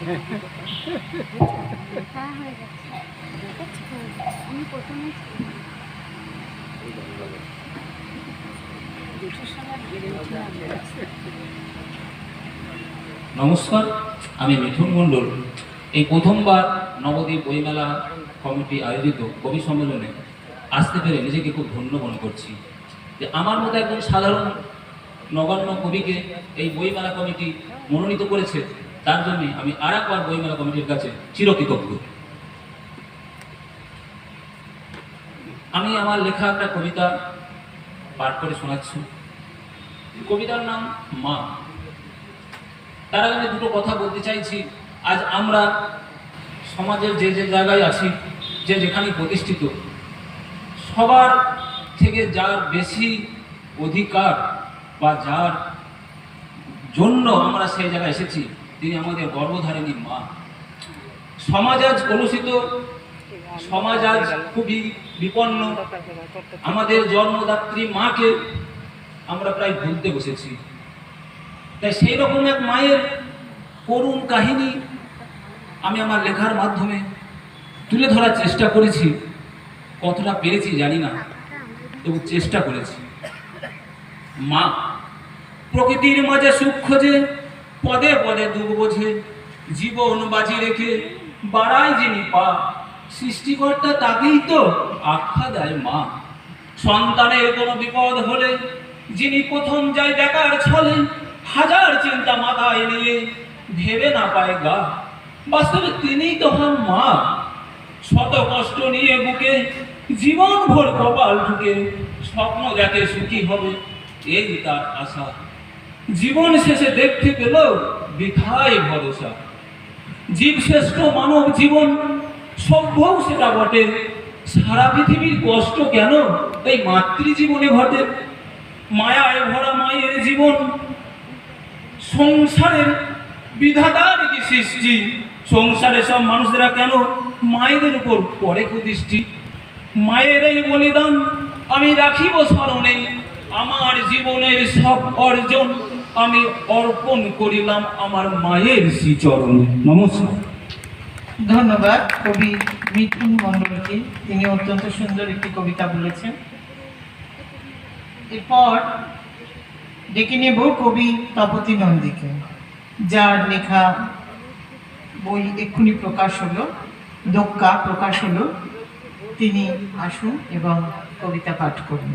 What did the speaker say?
নমস্কার, আমি মিঠুন মণ্ডল। এই প্রথমবার নবদ্বীপ বইমেলা কমিটি আয়োজিত কবি সম্মেলনে আসতে পেরে নিজেকে খুব ধন্য মনে করছি যে আমার মতো একজন সাধারণ নগণ্য কবিকে এই বইমেলা কমিটি মনোনীত করেছে। তার জন্যে আমি আর একবার বইমেলা কমিটির কাছে চিরকৃতজ্ঞ। আমি আমার লেখা একটা কবিতা পাঠ করে শোনাচ্ছি। কবিতার নাম মা। তার আগে আমি দুটো কথা বলতে চাইছি। আজ আমরা সমাজের যে যে জায়গায় আছি, যে যেখানেই প্রতিষ্ঠিত, সবার থেকে যার বেশি অধিকার বা যার জন্য আমরা সেই জায়গায় এসেছি, তিনি আমাদের গর্ভধারিণী মা। সমাজ আজ কলুষিত, সমাজ আজ খুবই বিপন্ন। আমাদের জন্মদাত্রী মাকে আমরা প্রায় ভুলতে বসেছি। তাই সেই রকম এক মায়ের করুণ কাহিনী আমি আমার লেখার মাধ্যমে তুলে ধরার চেষ্টা করেছি। কতটা পেরেছি জানি না, তবু চেষ্টা করেছি। মা প্রকৃতির মাঝে সুখ খোঁজে, পদে পদে দুঃখ বোঝে, জীবন বাজি রেখে বাড়ায় যিনি পা, সৃষ্টিকর্তা তাকেই তো আখ্যা দেয় মা। সন্তানের কোনো বিপদ হলে যিনি প্রথম যায় দেখার ছলে, হাজার চিন্তা মাথায় নিয়ে ভেবে না পায় গা, বাস্তবে তিনিই তো হন মা। শত কষ্ট নিয়ে বুকে জীবন ভর কপাল ঢুকে স্বপ্ন দেখে সুখী হবে, এই তার আশা। জীবন শেষে দেখতে পেল বৃথায় ভরসা। জীবশ্রেষ্ঠ মানব জীবন সভ্যও সেটা বটে। সারা পৃথিবীর কষ্ট কেন এই মাতৃজীবনে ঘটে? মায়ায় ভরা মায়ের জীবন, সংসারের বিধাতার কি সৃষ্টি। সংসারে সব মানুষেরা কেন মায়েদের উপর পড়ে কুদৃষ্টি? মায়ের এই বলিদান আমি রাখিব স্মরণে, আমার জীবনের সব অর্জন আমি অর্পণ করিলাম আমার মায়ের শ্রীচরণে। নমস্কার। ধন্যবাদ কবি মিঠুন মণ্ডলকে, তিনি অত্যন্ত সুন্দর একটি কবিতা বলেছেন। এরপর ডেকে নেব কবি তপতী নন্দীকে, যার লেখা বই এক্ষুনি প্রকাশ হলো, দোক্কা প্রকাশ হলো। তিনি আসুন এবং কবিতা পাঠ করুন।